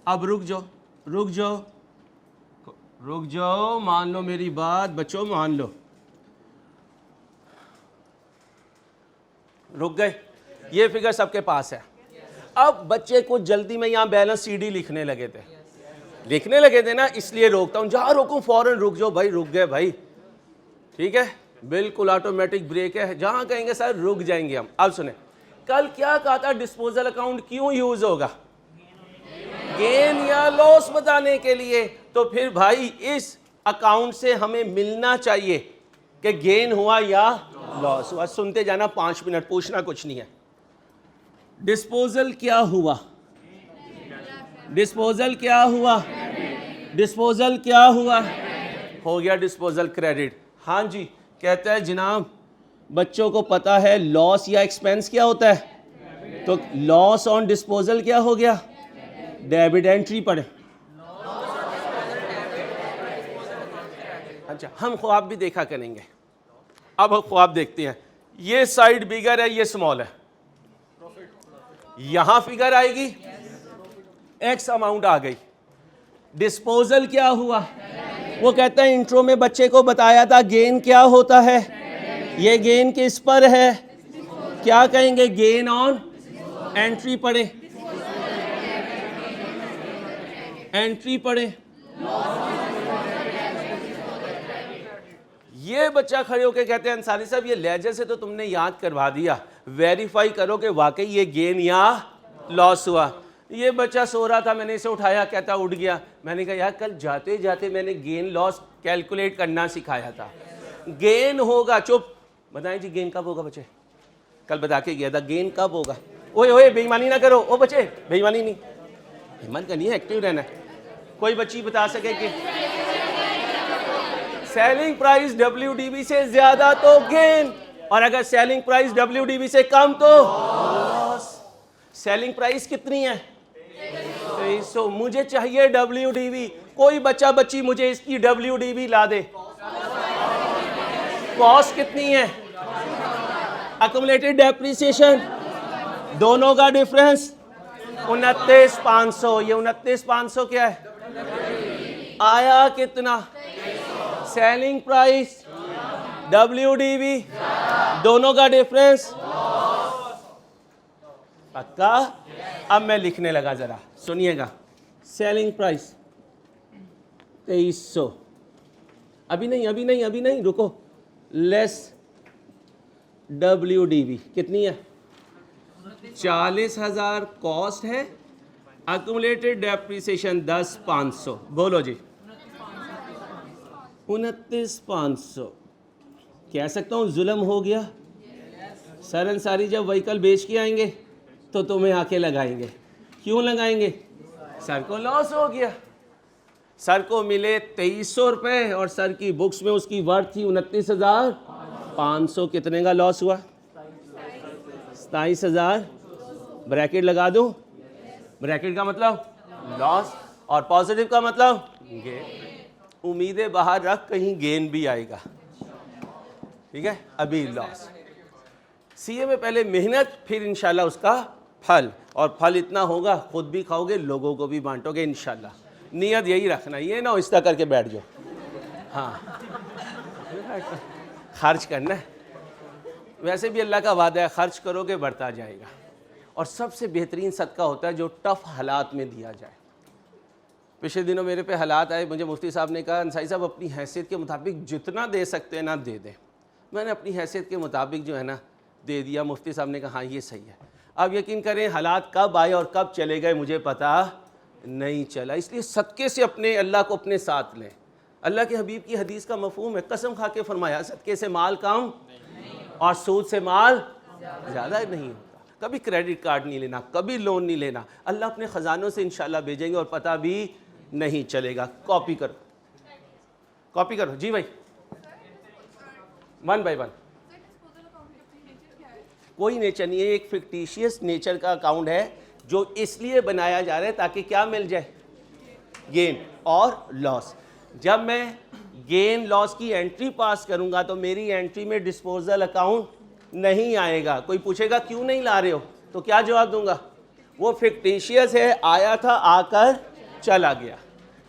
अब रुक जाओ, रुक जाओ, रुक जाओ, मान लो मेरी बात बच्चों, मान लो। रुक गए? ये फिगर सबके पास है। अब बच्चे को जल्दी में यहाँ बैलेंस सीडी लिखने लगे थे ना, इसलिए रोकता हूँ। जहाँ रोकूँ फौरन रुक जाओ भाई, रुक गए भाई। ठीक है? बिल्कुल ऑटोमेटिक ब्रेक है, जहाँ कहेंगे सर रुक जाएंगे हम। अब सुने, कल क्या कहा था? डिस्पोजल अकाउंट क्यों यूज होगा? गेन या लॉस बताने के लिए। तो फिर भाई इस अकाउंट से हमें मिलना चाहिए कि गेन हुआ या लॉस हुआ। सुनते जाना 5 मिनट, पूछना कुछ नहीं है। डिस्पोजल क्या हुआ? डिस्पोजल क्या हुआ? डिस्पोजल क्या हुआ? हो गया डिस्पोजल क्रेडिट। हाँ जी, कहता है जनाब बच्चों को पता है लॉस या एक्सपेंस क्या होता है, तो लॉस ऑन डिस्पोजल क्या हो गया, डेबिट एंट्री पढ़े। अच्छा, हम ख्वाब भी देखा करेंगे। अब हम ख्वाब देखते हैं। ये साइड बिगर है, ये स्मॉल है, यहां फिगर आएगी, एक्स अमाउंट आ गई। डिस्पोजल क्या हुआ, वो कहता है इंट्रो में बच्चे को बताया था गेन क्या होता है, ये गेन किस पर है, क्या कहेंगे, गेन ऑन एंट्री पढ़े, एंट्री पढ़े। ये बच्चा खड़े होके कहते हैं अंसारी साहब ये लेजर से तो तुमने याद करवा दिया, वेरीफाई करो कि वाकई ये गेन या लॉस हुआ। ये बच्चा सो रहा था, मैंने इसे उठाया, कहता उठ गया। मैंने कहा यार कल जाते जाते मैंने गेन लॉस कैलकुलेट करना सिखाया था, गेन होगा, चुप, बताएं जी गेन कब होगा बच्चे, कल बता के गया था गेन कब होगा। ओए ओए बेईमानी ना करो, ओ बच्चे बेईमानी नहीं, बेईमान करनी है, एक्टिव रहना है। कोई बच्ची बता सके कि सेलिंग प्राइस WDV से ज्यादा तो गेन, और अगर सेलिंग प्राइस WDV से कम तो लॉस। सेलिंग प्राइस कितनी है, 2300, मुझे चाहिए WDV। कोई बच्चा बच्ची मुझे इसकी WDV ला दे। कॉस्ट कितनी है, अक्यूमुलेटेड डेप्रिसिएशन, दोनों का डिफरेंस 29,500। ये 29,500 क्या है, आया कितना, सेलिंग प्राइस WDV, दोनों का डिफरेंस, पक्का। अब मैं लिखने लगा, जरा सुनिएगा। सेलिंग प्राइस 2300, अभी नहीं, रुको, लेस WDV कितनी है, 40,000 कॉस्ट है, अक्यूमुलेटेड डेप्रिसिएशन 10,500, बोलो जी 29,500। कह सकता हूँ जुल्म हो गया। सर अंसारी जब व्हीकल बेच के आएंगे तो तुम्हें आके लगाएंगे, क्यों लगाएंगे, सर को लॉस हो गया। सर को मिले 2300 रुपये और सर की बुक्स में उसकी वर्थ थी 29,500, कितने का लॉस हुआ, 27,000। ब्रैकेट लगा दूं, ब्रैकेट का मतलब लॉस और पॉजिटिव का मतलब गेन। उम्मीदें बाहर रख, कहीं गेन भी आएगा, ठीक है। अभी लॉस, सीए में पहले मेहनत, फिर इंशाल्लाह उसका फल, और फल इतना होगा खुद भी खाओगे, लोगों को भी बांटोगे इंशाल्लाह। नियत यही रखना, ये ना इस तरह करके बैठ जाओ, हाँ खर्च करना है, वैसे भी अल्लाह का वादा है खर्च करोगे बढ़ता जाएगा। और सबसे बेहतरीन सदका होता है जो टफ हालात में दिया जाए। पिछले दिनों मेरे पे हालात आए, मुझे मुफ्ती साहब ने कहा अंसारी साहब अपनी हैसियत के मुताबिक जितना दे सकते हैं ना दे दें। मैंने अपनी हैसियत के मुताबिक जो है ना दे दिया। मुफ्ती साहब ने कहा हाँ ये सही है। अब यकीन करें हालात कब आए और कब चले गए मुझे पता नहीं चला, इसलिए सदक़े से अपने अल्लाह को अपने साथ लें। अल्लाह के हबीब की हदीस का मफहूम है, कसम खा के फरमाया सदक़े से माल कम और सूद से माल ज़्यादा नहीं होता। कभी क्रेडिट कार्ड नहीं लेना, कभी लोन नहीं लेना, अल्लाह अपने ख़जानों से इंशाल्लाह भेजेंगे और पता भी नहीं चलेगा। कॉपी करो, कॉपी करो जी भाई, 1 बाय 1। कोई नेचर नहीं है, एक फिक्टिशियस नेचर का अकाउंट है जो इसलिए बनाया जा रहा है ताकि क्या मिल जाए, गेन और लॉस। जब मैं गेन लॉस की एंट्री पास करूंगा तो मेरी एंट्री में डिस्पोजल अकाउंट नहीं आएगा। कोई पूछेगा क्यों नहीं ला रहे हो, तो क्या जवाब दूंगा, वो फिक्टिशियस है, आया था आकर चला गया।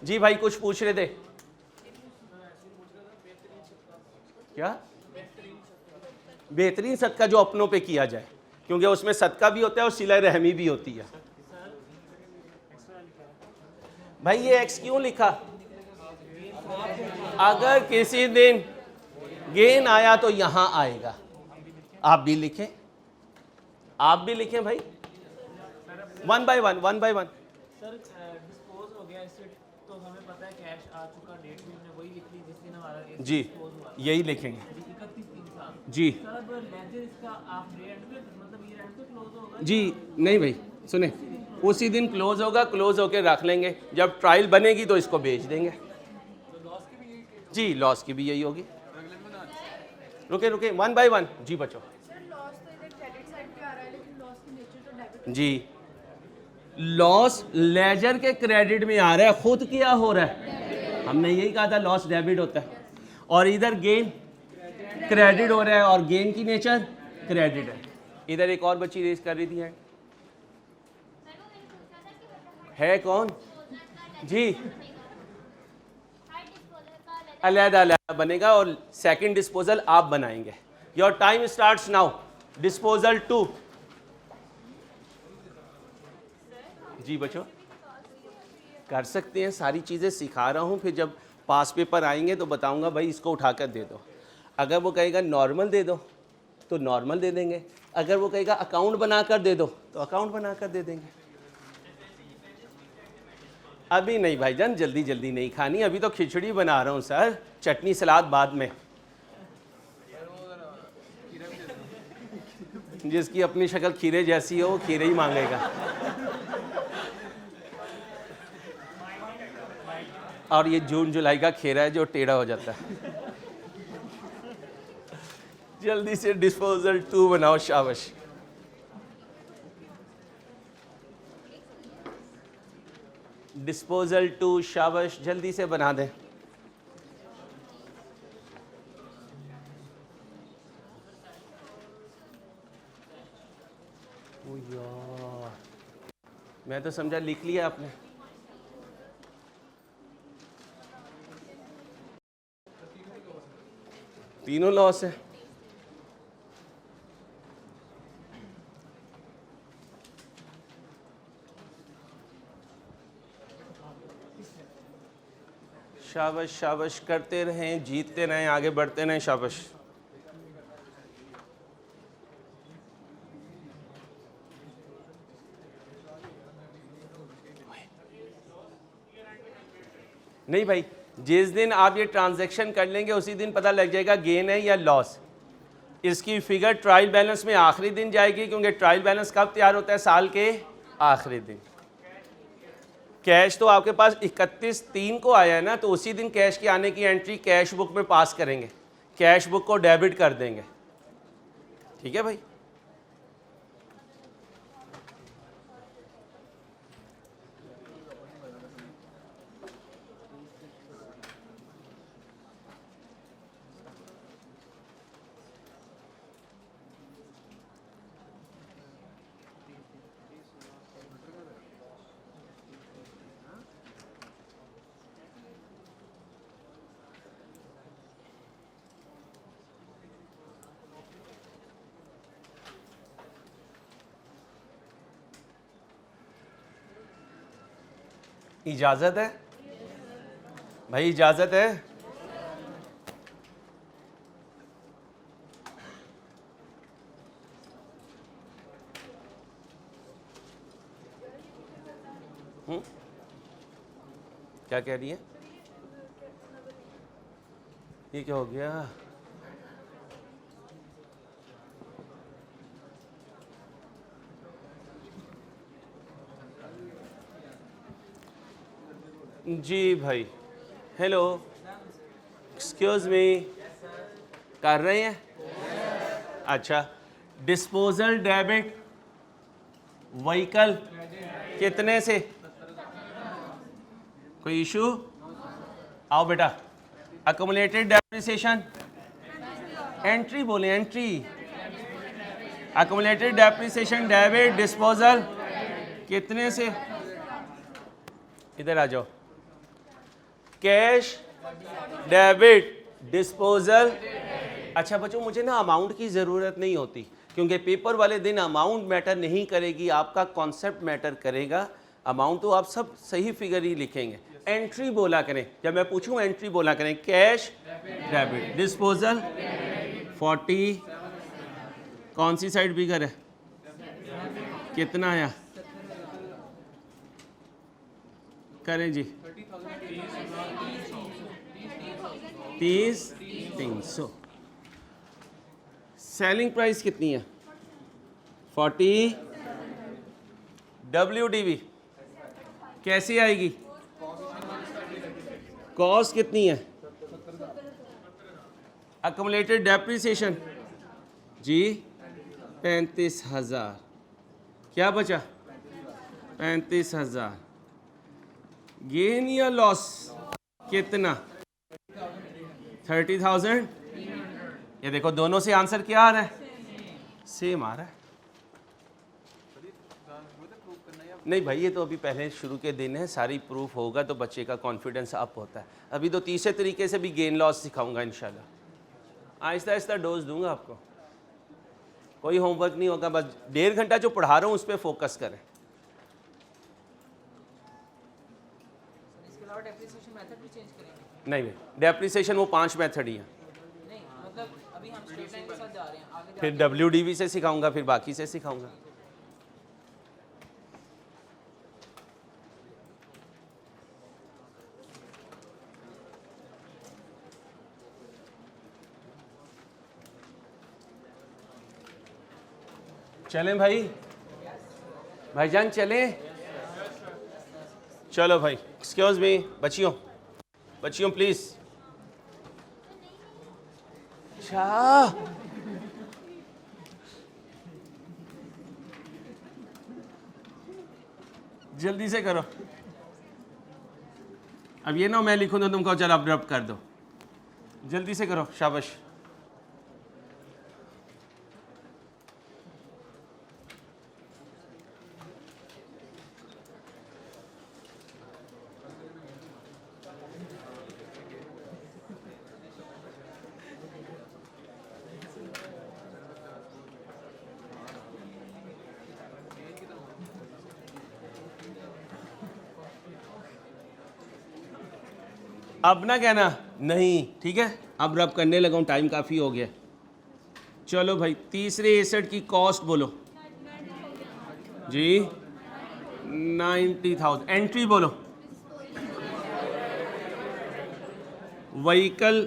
जी भाई कुछ पूछ रहे थे, क्या बेहतरीन सदका जो अपनों पे किया जाए, क्योंकि उसमें सदका भी होता है और सिला रहमी भी होती है। भाई ये एक्स क्यों लिखा, अगर किसी दिन गेन आया तो यहां आएगा। आप भी लिखें, आप भी लिखें भाई, 1 बाय 1, 1 बाय 1। सर डिस्पोज हो गया इससे, तो हमें पता है कैश आ चुका, डेट भी हमने वही लिख ली जिस दिन हमारा जी यही लिखेंगे 31/3 जी। सर अब लेजर इसका आप डे एंड पे, मतलब ईयर एंड पे क्लोज होगा जी नहीं भाई सुने, उसी दिन क्लोज होगा, क्लोज होकर रख लेंगे, जब ट्रायल बनेगी तो इसको बेच देंगे। जी लॉस की भी यही होगी। रुके रुके, 1 बाय 1 जी बच्चों। सर लॉस तो इधर क्रेडिट साइड पे आ रहा है, लेकिन लॉस की नेचर तो डेबिट। जी, लॉस लेजर के क्रेडिट में आ रहा है, खुद क्या हो रहा है, हमने यही कहा था लॉस डेबिट होता है, और इधर गेन क्रेडिट हो रहा है और गेन की नेचर क्रेडिट है। इधर एक और बच्ची रेस कर रही थी है कौन जी, अलहदा अलहदा बनेगा और सेकंड डिस्पोजल आप बनाएंगे। Your time starts now. Disposal 2 जी बच्चों कर सकते हैं, सारी चीज़ें सिखा रहा हूँ, फिर जब पास पेपर आएंगे तो बताऊंगा भाई इसको उठाकर दे दो। अगर वो कहेगा नॉर्मल दे दो तो नॉर्मल दे देंगे, अगर वो कहेगा अकाउंट बनाकर दे दो तो अकाउंट बनाकर दे देंगे। अभी नहीं भाईजान, जल्दी जल्दी नहीं खानी, अभी तो खिचड़ी बना रहा हूँ सर, चटनी सलाद बाद में। जिसकी अपनी शक्ल खीरे जैसी हो वो खीरे ही मांगेगा। और ये जून जुलाई का खीरा है जो टेढ़ा हो जाता है। जल्दी से डिस्पोजल 2 बनाओ, शाबाश। डिस्पोजल 2 शाबाश, जल्दी से बना दें। ओ यार, मैं तो समझा लिख लिया आपने। तीनों लॉस है। शाबाश शाबाश, करते रहें, जीतते रहें, आगे बढ़ते रहें, शाबाश। नहीं भाई, जिस दिन आप ये ट्रांजैक्शन कर लेंगे उसी दिन पता लग जाएगा गेन है या लॉस। इसकी फिगर ट्रायल बैलेंस में आखिरी दिन जाएगी, क्योंकि ट्रायल बैलेंस कब तैयार होता है, साल के आखिरी दिन। कैश तो आपके पास 31/3 को आया है ना, तो उसी दिन कैश की आने की एंट्री कैश बुक में पास करेंगे, कैश बुक को डेबिट कर देंगे। ठीक है भाई। इजाज़त है भाई, इजाज़त है। क्या कह रही है, ये क्या हो गया? जी भाई, हेलो, एक्सक्यूज़ मी, कर रहे हैं? अच्छा, डिस्पोजल डेबिट व्हीकल कितने से? कोई इशू? आओ बेटा। अकोमुलेटेड डेप्रिसिएशन एंट्री बोले, entry. Accumulated depreciation debit disposal कितने से? इधर आ जाओ। Cash debit disposal. अच्छा बच्चों, मुझे ना अमाउंट की ज़रूरत नहीं होती, क्योंकि पेपर वाले दिन अमाउंट मैटर नहीं करेगी, आपका कॉन्सेप्ट मैटर करेगा। अमाउंट तो आप सब सही फिगर ही लिखेंगे। एंट्री बोला करें, जब मैं पूछूं एंट्री बोला करें। कैश डेबिट डिस्पोजल 40, कौन सी साइड फिगर है, कितना आया? करें जी, 30,300। सेलिंग प्राइस कितनी है? 40। WDV कैसी आएगी? कॉस्ट कितनी है? अक्यूमुलेटेड डेप्रिसिएशन जी 35,000, क्या बचा 35,000। गेन या लॉस कितना 30,000। ये देखो दोनों से आंसर क्या आ रहा है, सेम आ रहा है। नहीं भाई, ये तो अभी पहले शुरू के दिन है, सारी प्रूफ होगा तो बच्चे का कॉन्फिडेंस अप होता है। अभी तो तीसरे तरीके से भी गेन लॉस सिखाऊंगा इंशाल्लाह, आहिस्ता आहिस्ता डोज दूंगा आपको। कोई होमवर्क नहीं होगा, बस 1.5 घंटा जो पढ़ा रहा हूँ उस पर फोकस करें। इसके अलावा डेप्रिसिएशन मेथड भी चेंज करेंगे? नहीं भाई, डेप्रिसिएशन वो 5 मेथड ही हैं। नहीं मतलब अभी हम स्ट्रेट लाइन के साथ जा रहे हैं, आगे फिर WDV से सिखाऊंगा, फिर बाकी से सिखाऊंगा। चलें भाई, भाईजान चलें। चलो भाई, एक्सक्यूज मी, बच्चियों बच्चियों प्लीज। अच्छा जल्दी से करो। अब ये ना मैं लिखूं तो तुमको चल अब रब कर दो, जल्दी से करो, शाबाश। अब ना कहना नहीं, ठीक है, अब रब करने लगा हूँ, टाइम काफ़ी हो गया। चलो भाई, तीसरे एसेट की कॉस्ट बोलो जी 90,000। एंट्री बोलो, व्हीकल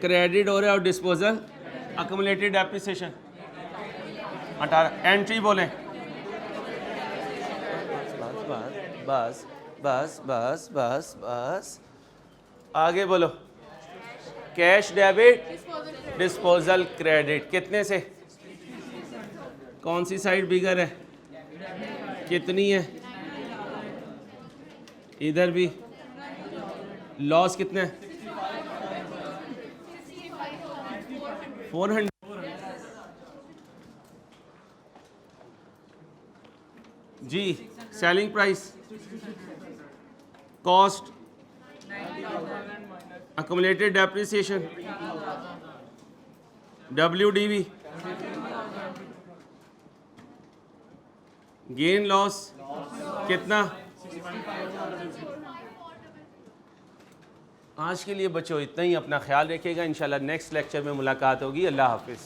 क्रेडिट हो रहा है और डिस्पोजल अक्यूमुलेटेड डेप्रिसिएशन 18। एंट्री बोले, बस बस बस बस बस, आगे बोलो। कैश डेबिट डिस्पोजल क्रेडिट, कितने से, कौन सी साइड बिगर है, कितनी है, इधर भी लॉस कितना है 400 जी। Selling price, cost, accumulated depreciation, WDV, gain loss कितना। आज के लिए बच्चों इतना ही, अपना ख्याल रखिएगा। इंशाल्लाह नेक्स्ट लेक्चर में मुलाकात होगी। अल्लाह हाफिज़।